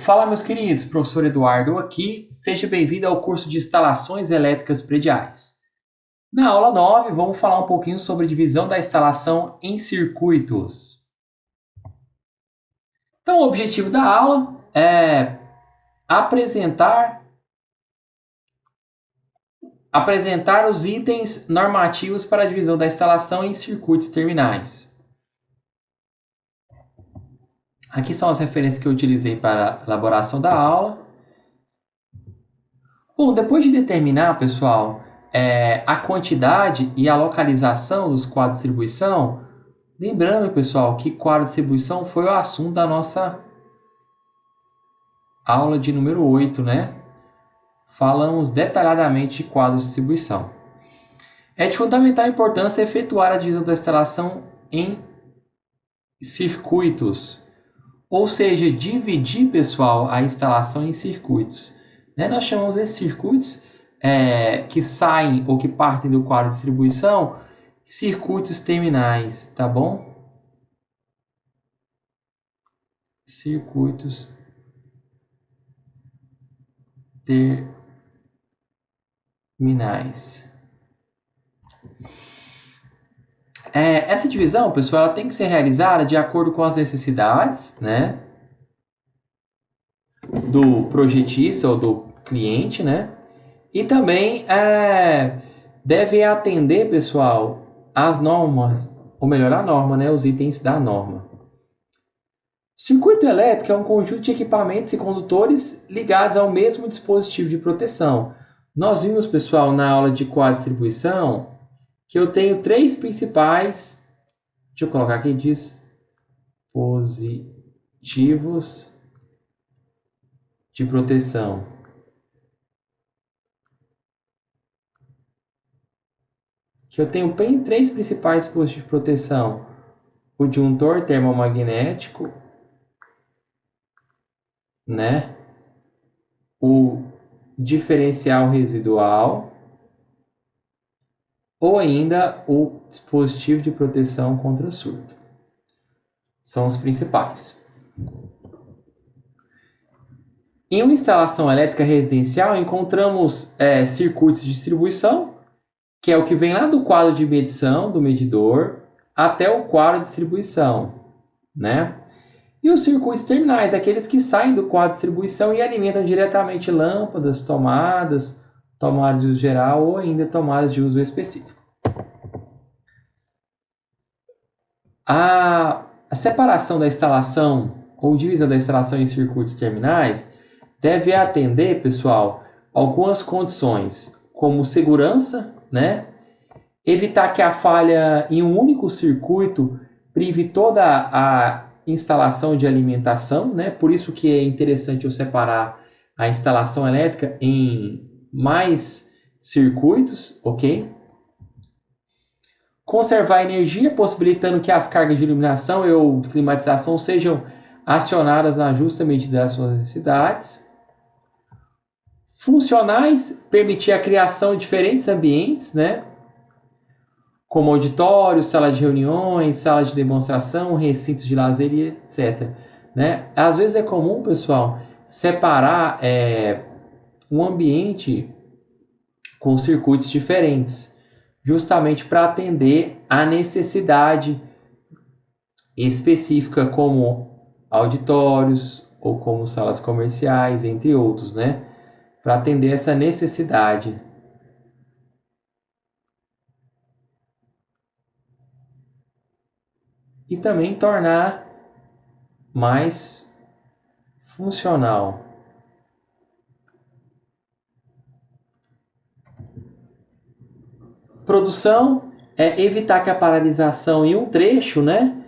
Fala, meus queridos, professor Eduardo aqui. Seja bem-vindo ao curso de Instalações Elétricas Prediais. Na aula 9, vamos falar um pouquinho sobre a divisão da instalação em circuitos. Então, o objetivo da aula é apresentar os itens normativos para a divisão da instalação em circuitos terminais. Aqui são as referências que eu utilizei para a elaboração da aula. Bom, depois de determinar, pessoal, a quantidade e a localização dos quadros de distribuição, lembrando, pessoal, que quadro de distribuição foi o assunto da nossa aula de número 8, né? Falamos detalhadamente de quadros de distribuição. É de fundamental importância efetuar a divisão da instalação em circuitos, ou seja, dividir, pessoal, a instalação em circuitos. Nós chamamos esses circuitos que saem ou que partem do quadro de distribuição circuitos terminais, tá bom? Circuitos terminais. Essa divisão, pessoal, ela tem que ser realizada de acordo com as necessidades, né, do projetista ou do cliente, né? E também deve atender, pessoal, as normas, ou melhor, a norma, né? Os itens da norma. Circuito elétrico é um conjunto de equipamentos e condutores ligados ao mesmo dispositivo de proteção. Nós vimos, pessoal, na aula de quadro de distribuição, que eu tenho três principais, deixa eu colocar aqui, dispositivos de proteção. Que eu tenho três principais dispositivos de proteção: o disjuntor termomagnético, né? O diferencial residual, ou ainda o dispositivo de proteção contra surto. São os principais. Em uma instalação elétrica residencial, encontramos circuitos de distribuição, que é o que vem lá do quadro de medição, do medidor, até o quadro de distribuição, né? E os circuitos terminais, aqueles que saem do quadro de distribuição e alimentam diretamente lâmpadas, tomadas de uso geral ou ainda tomadas de uso específico. A separação da instalação ou divisão da instalação em circuitos terminais deve atender, pessoal, algumas condições, como segurança, né? Evitar que a falha em um único circuito prive toda a instalação de alimentação, né? Por isso que é interessante eu separar a instalação elétrica em mais circuitos, ok? Conservar energia, possibilitando que as cargas de iluminação ou de climatização sejam acionadas na justa medida das suas necessidades. Funcionais, permitir a criação de diferentes ambientes, né? Como auditório, sala de reuniões, sala de demonstração, recintos de lazer e etc. Né? Às vezes é comum, pessoal, separar um ambiente com circuitos diferentes, justamente para atender a necessidade específica, como auditórios ou como salas comerciais, entre outros, né? Para atender essa necessidade. E também tornar mais funcional. Produção é evitar que a paralisação em um trecho, né,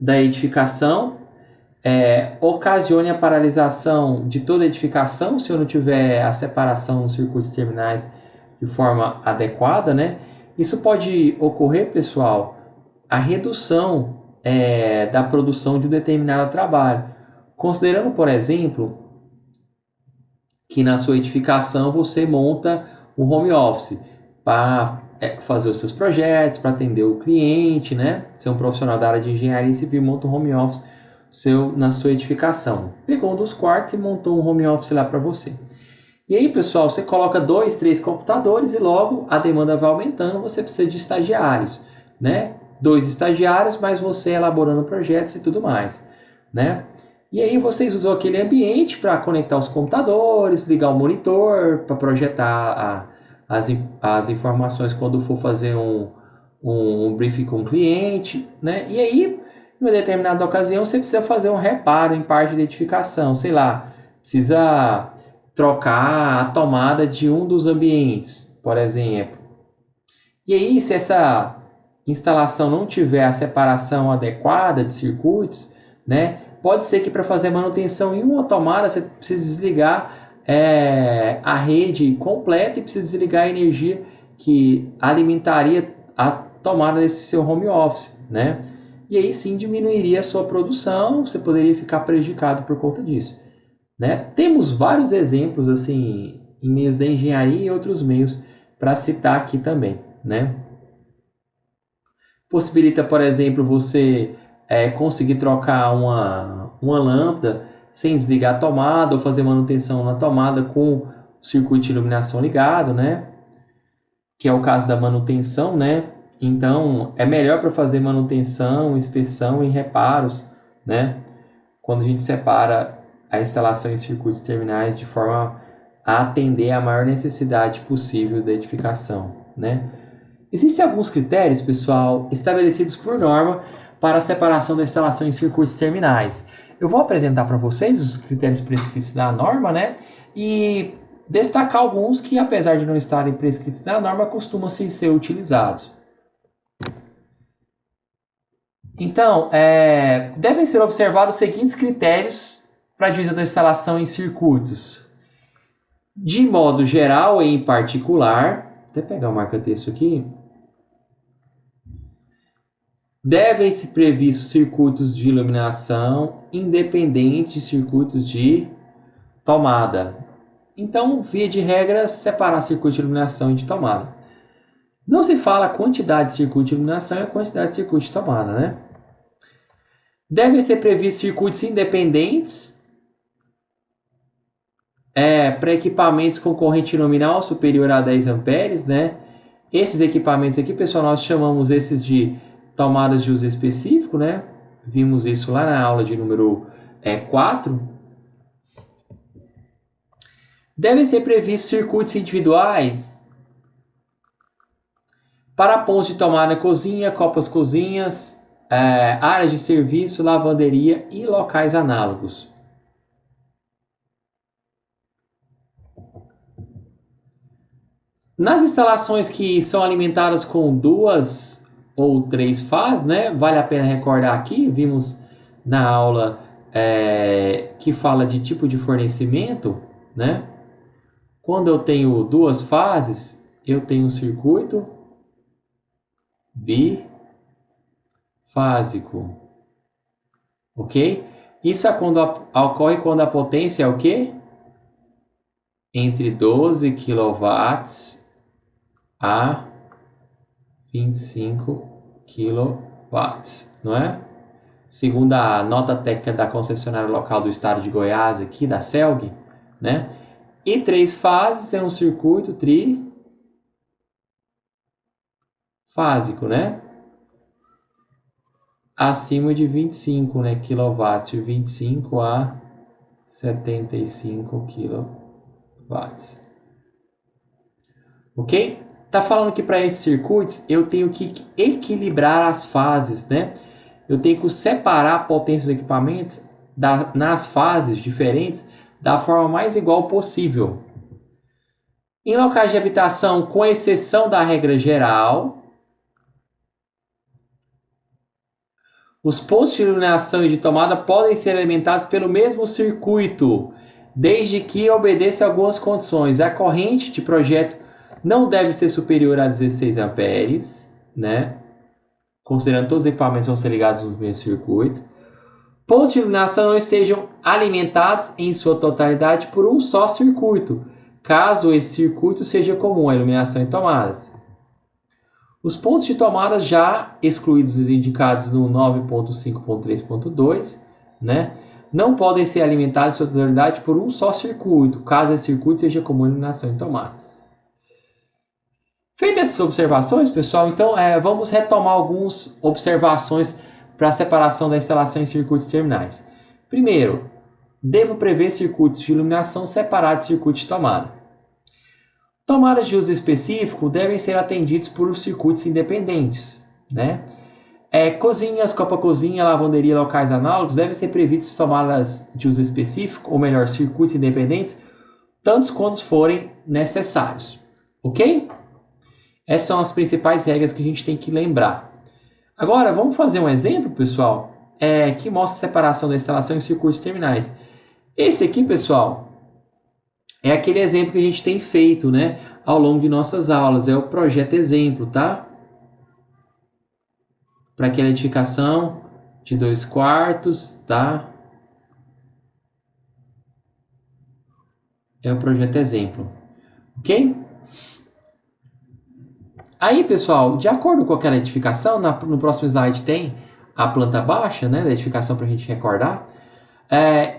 da edificação ocasione a paralisação de toda a edificação se eu não tiver a separação dos circuitos terminais de forma adequada, né? Isso pode ocorrer, pessoal, a redução da produção de um determinado trabalho. Considerando, por exemplo, que na sua edificação você monta um home office para fazer os seus projetos, para atender o cliente, né? Ser um profissional da área de engenharia civil, monta um home office na sua edificação. Pegou um dos quartos e montou um home office lá para você. E aí, pessoal, você coloca 2, 3 computadores e logo a demanda vai aumentando, você precisa de estagiários, né? 2 estagiários, mas você elaborando projetos e tudo mais, né? E aí vocês usam aquele ambiente para conectar os computadores, ligar o monitor, para projetar as informações quando for fazer um briefing com o cliente, né? E aí, em uma determinada ocasião, você precisa fazer um reparo em parte de edificação, sei lá, precisa trocar a tomada de um dos ambientes, por exemplo. E aí, se essa instalação não tiver a separação adequada de circuitos, né? Pode ser que para fazer manutenção em uma tomada você precise desligar a rede completa e precise desligar a energia que alimentaria a tomada desse seu home office, né? E aí sim diminuiria a sua produção, você poderia ficar prejudicado por conta disso, né? Temos vários exemplos assim em meios da engenharia e outros meios para citar aqui também, né? Possibilita, por exemplo, você conseguir trocar uma lâmpada sem desligar a tomada ou fazer manutenção na tomada com o circuito de iluminação ligado, né? Que é o caso da manutenção, né? Então, é melhor para fazer manutenção, inspeção e reparos, né? Quando a gente separa a instalação em circuitos terminais de forma a atender a maior necessidade possível da edificação, né? Existem alguns critérios, pessoal, estabelecidos por norma para a separação da instalação em circuitos terminais. Eu vou apresentar para vocês os critérios prescritos na norma, né? E destacar alguns que, apesar de não estarem prescritos na norma, costumam ser utilizados. Então, devem ser observados os seguintes critérios para a divisão da instalação em circuitos. De modo geral e em particular, até pegar o marca-texto aqui, devem-se previstos circuitos de iluminação independentes de circuitos de tomada. Então, via de regra, separar circuito de iluminação e de tomada. Não se fala a quantidade de circuito de iluminação e a quantidade de circuito de tomada, né? Devem ser previstos circuitos independentes para equipamentos com corrente nominal superior a 10 amperes, né? Esses equipamentos aqui, pessoal, nós chamamos esses de tomadas de uso específico, né? Vimos isso lá na aula de número 4. Devem ser previstos circuitos individuais para pontos de tomada na cozinha, copas cozinhas, áreas de serviço, lavanderia e locais análogos. Nas instalações que são alimentadas com 2 ou 3 fases, né? Vale a pena recordar aqui, vimos na aula que fala de tipo de fornecimento, né? Quando eu tenho 2 fases, eu tenho um circuito bifásico, ok? Isso ocorre quando a potência é o quê? Entre 12 kW a 25 kW, não é? Segundo a nota técnica da concessionária local do estado de Goiás, aqui da CELG, né? E 3 fases é um circuito trifásico, né? Acima de 25, né, kW, 25 a 75 kW. Ok? Tá falando que para esses circuitos eu tenho que equilibrar as fases, né? Eu tenho que separar a potência dos equipamentos nas fases diferentes da forma mais igual possível. Em locais de habitação, com exceção da regra geral, os pontos de iluminação e de tomada podem ser alimentados pelo mesmo circuito, desde que obedeça algumas condições. A corrente de projeto não deve ser superior a 16 amperes, né? Considerando todos os equipamentos vão ser ligados no mesmo circuito. Pontos de iluminação não estejam alimentados em sua totalidade por um só circuito, caso esse circuito seja comum à iluminação e tomadas. Os pontos de tomada já excluídos e indicados no 9.5.3.2, né? Não podem ser alimentados em sua totalidade por um só circuito, caso esse circuito seja comum à iluminação em tomadas. Feitas essas observações, pessoal, então vamos retomar algumas observações para a separação da instalação em circuitos terminais. Primeiro, devo prever circuitos de iluminação separados de circuitos de tomada. Tomadas de uso específico devem ser atendidos por circuitos independentes, né? Cozinhas, copa-cozinha, lavanderia, locais análogos devem ser previstos tomadas de uso específico, ou melhor, circuitos independentes, tantos quantos forem necessários, ok? Essas são as principais regras que a gente tem que lembrar. Agora, vamos fazer um exemplo, pessoal, que mostra a separação da instalação em circuitos terminais. Esse aqui, pessoal, é aquele exemplo que a gente tem feito, né, ao longo de nossas aulas. É o projeto exemplo, tá? Para aquela edificação de 2/4, tá? É o projeto exemplo, ok? Aí, pessoal, de acordo com aquela edificação, no próximo slide tem a planta baixa, né, da edificação para a gente recordar.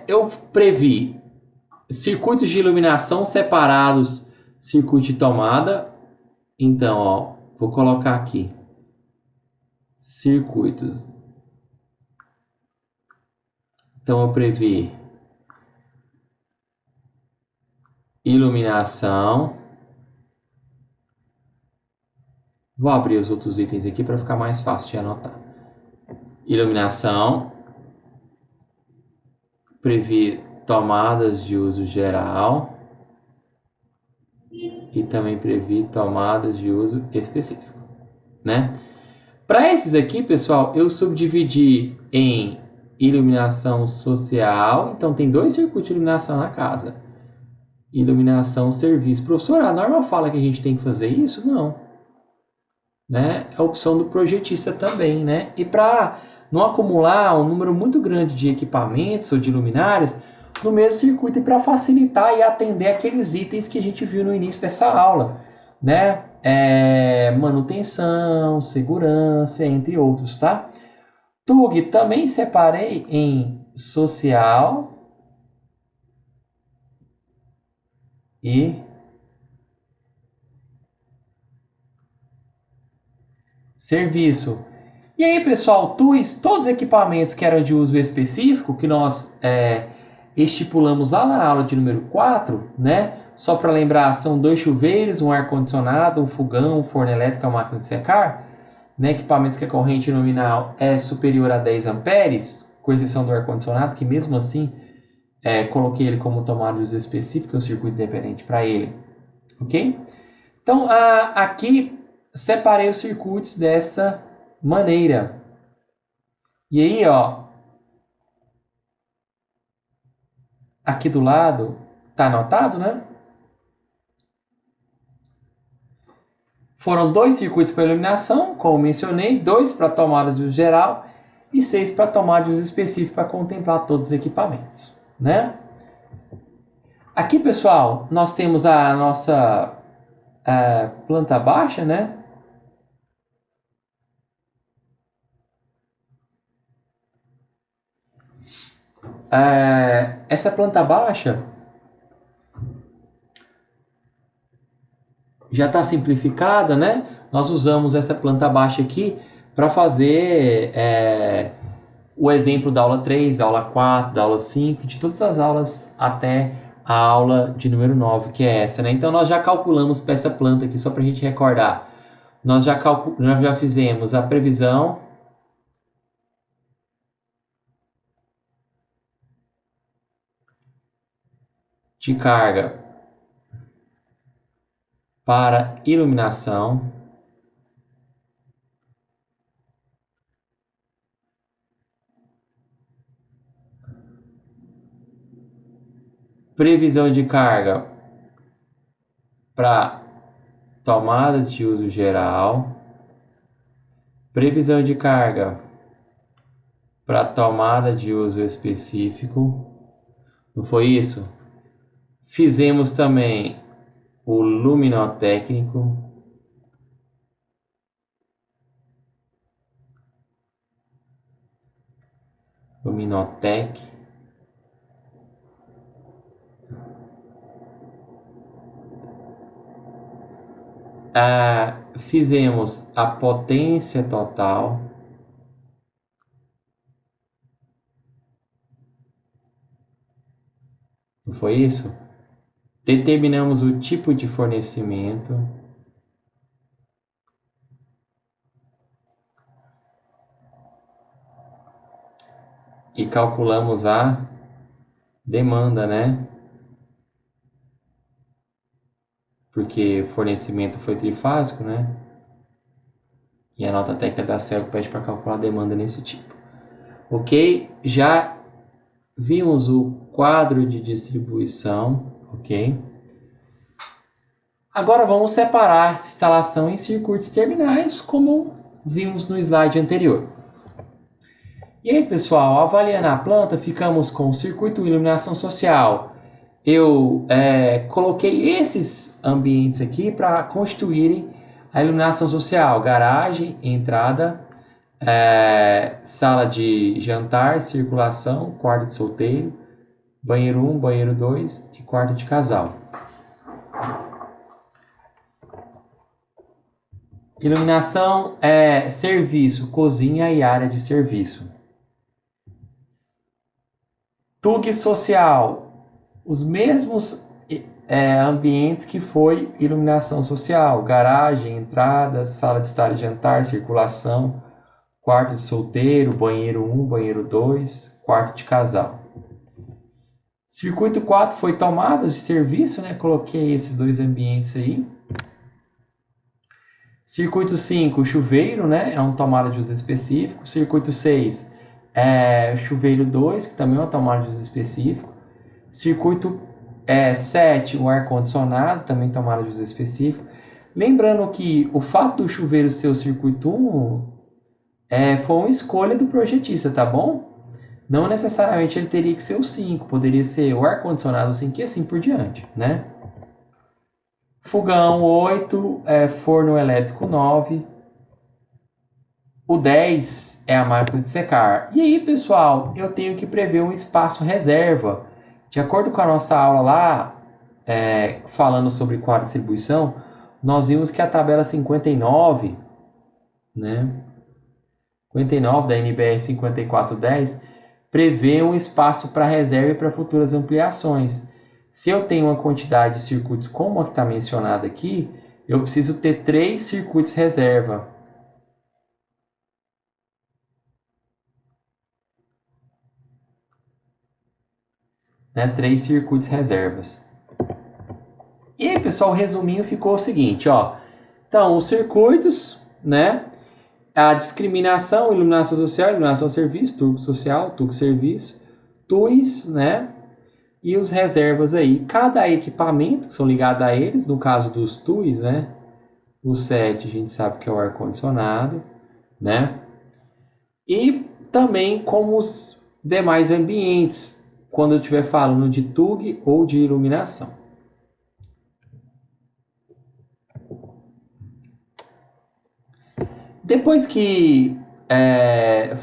Eu previ circuitos de iluminação separados, circuito de tomada. Então, ó, vou colocar aqui circuitos. Então, eu previ iluminação. Vou abrir os outros itens aqui para ficar mais fácil de anotar. Iluminação. Previ tomadas de uso geral. E também previ tomadas de uso específico, né? Para esses aqui, pessoal, eu subdividi em iluminação social. Então, tem 2 circuitos de iluminação na casa. Iluminação serviço. Professor, a norma fala que a gente tem que fazer isso? Não. Né? É a opção do projetista também, né? E para não acumular um número muito grande de equipamentos ou de luminárias no mesmo circuito, e para facilitar e atender aqueles itens que a gente viu no início dessa aula, né? Manutenção, segurança, entre outros, tá? TUG também separei em social e serviço. E aí, pessoal, todos os equipamentos que eram de uso específico, que nós estipulamos lá na aula de número 4, né? Só para lembrar, são 2 chuveiros, um ar-condicionado, um fogão, um forno elétrico, uma máquina de secar, né? Equipamentos que a corrente nominal é superior a 10 amperes, com exceção do ar-condicionado, que mesmo assim coloquei ele como tomada de uso específico, um circuito independente para ele, ok? Então, aqui separei os circuitos dessa maneira. E aí, ó, aqui do lado, tá anotado, né? Foram 2 circuitos para iluminação, como mencionei, 2 para tomada de uso geral e 6 para tomada de uso específico para contemplar todos os equipamentos, né? Aqui, pessoal, nós temos a nossa planta baixa, né? Essa planta baixa já está simplificada, né? Nós usamos essa planta baixa aqui para fazer o exemplo da aula 3, da aula 4, da aula 5, de todas as aulas até a aula de número 9, que é essa, né? Então, nós já calculamos para essa planta aqui, só para a gente recordar. Nós já fizemos a previsão de carga para iluminação. Previsão de carga para tomada de uso geral. Previsão de carga para tomada de uso específico. Não foi isso? Fizemos também o luminotécnico. Luminotec. Fizemos a potência total. Não foi isso? Determinamos o tipo de fornecimento. E calculamos a demanda, né? Porque fornecimento foi trifásico, né? E a nota técnica da CELC pede para calcular a demanda nesse tipo. Ok? Já vimos o quadro de distribuição, ok? Agora vamos separar essa instalação em circuitos terminais, como vimos no slide anterior. E aí, pessoal, avaliando a planta, ficamos com o circuito iluminação social. Eu coloquei esses ambientes aqui para constituírem a iluminação social: garagem, entrada, sala de jantar, circulação, quarto de solteiro, banheiro 1, banheiro 2 e quarto de casal. Iluminação serviço, cozinha e área de serviço. TUG social, os mesmos ambientes que foi iluminação social: garagem, entrada, sala de estar e jantar, circulação, quarto de solteiro, banheiro 1, banheiro 2, quarto de casal. Circuito 4 foi tomadas de serviço, né? Coloquei esses dois ambientes aí. Circuito 5, chuveiro, né? É uma tomada de uso específico. Circuito 6, chuveiro 2, que também é uma tomada de uso específico. Circuito 7, o ar-condicionado, também tomada de uso específico. Lembrando que o fato do chuveiro ser o circuito 1 foi uma escolha do projetista, tá bom? Não necessariamente ele teria que ser o 5, poderia ser o ar-condicionado 5 e assim por diante, né? Fogão 8, forno elétrico 9. O 10 é a máquina de secar. E aí, pessoal, eu tenho que prever um espaço reserva. De acordo com a nossa aula lá, falando sobre quadro de distribuição, nós vimos que a tabela 59, né? 59 da NBR 5410 prevê um espaço para reserva e para futuras ampliações. Se eu tenho uma quantidade de circuitos como a que está mencionada aqui, eu preciso ter 3 circuitos reserva. Né? 3 circuitos reservas. E aí, pessoal, o resuminho ficou o seguinte, ó. Então, os circuitos, né? A discriminação, iluminação social, iluminação serviço, turbo social, turbo serviço, TUIs, né? E os reservas aí. Cada equipamento que são ligados a eles, no caso dos TUIs, né? O 7 a gente sabe que é o ar-condicionado, né? E também como os demais ambientes, quando eu estiver falando de TUG ou de iluminação. Depois que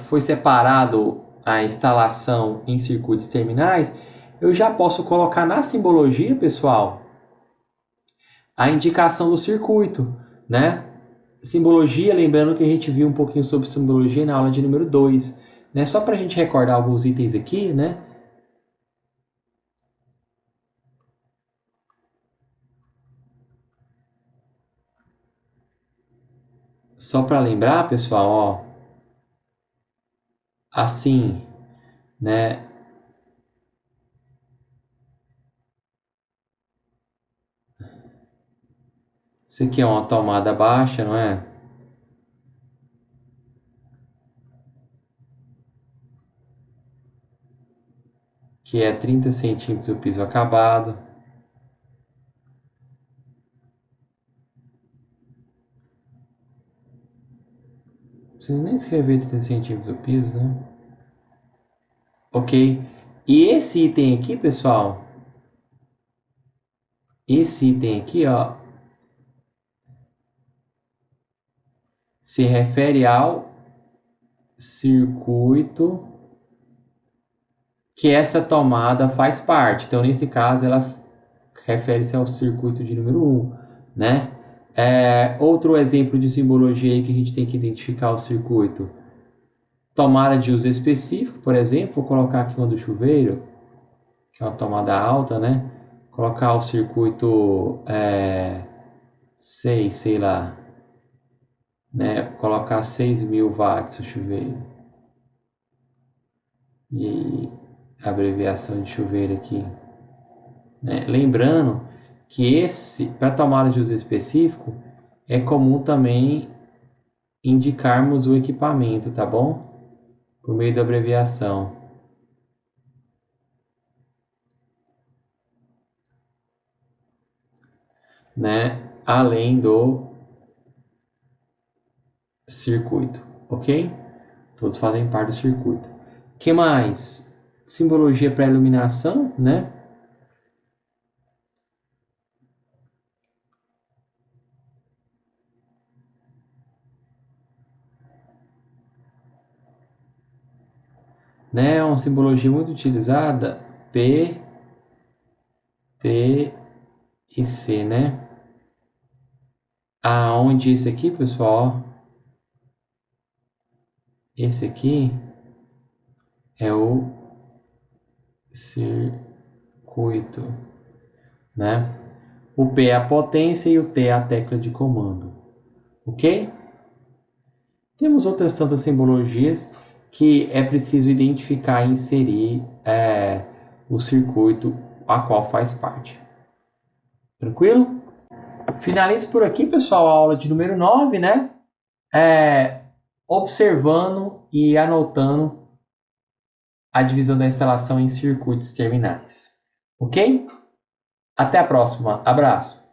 foi separado a instalação em circuitos terminais, eu já posso colocar na simbologia, pessoal, a indicação do circuito, né? Simbologia, lembrando que a gente viu um pouquinho sobre simbologia na aula de número 2, né? Só para a gente recordar alguns itens aqui, né? Só para lembrar, pessoal, ó, assim, né? Isso aqui é uma tomada baixa, não é? Que é 30 centímetros o piso acabado. Não precisa nem escrever 30 centímetros o piso, né? Ok. E esse item aqui, pessoal, esse item aqui, ó, se refere ao circuito que essa tomada faz parte. Então, nesse caso, ela refere-se ao circuito de número 1, né? Outro exemplo de simbologia aí que a gente tem que identificar o circuito. Tomada de uso específico, por exemplo, vou colocar aqui uma do chuveiro, que é uma tomada alta, né? Colocar o circuito 6, sei lá, né? Colocar 6.000 watts o chuveiro. E a abreviação de chuveiro aqui, né? Lembrando que para tomada de uso específico, é comum também indicarmos o equipamento, tá bom? Por meio da abreviação. Né? Além do circuito, ok? Todos fazem parte do circuito. O que mais? Simbologia para iluminação, né? É uma simbologia muito utilizada, P, T e C, né? Aonde esse aqui, pessoal, esse aqui é o circuito, né? O P é a potência e o T é a tecla de comando, ok? Temos outras tantas simbologias que é preciso identificar e inserir o circuito a qual faz parte. Tranquilo? Finalizo por aqui, pessoal, a aula de número 9, né? Observando e anotando a divisão da instalação em circuitos terminais. Ok? Até a próxima. Abraço.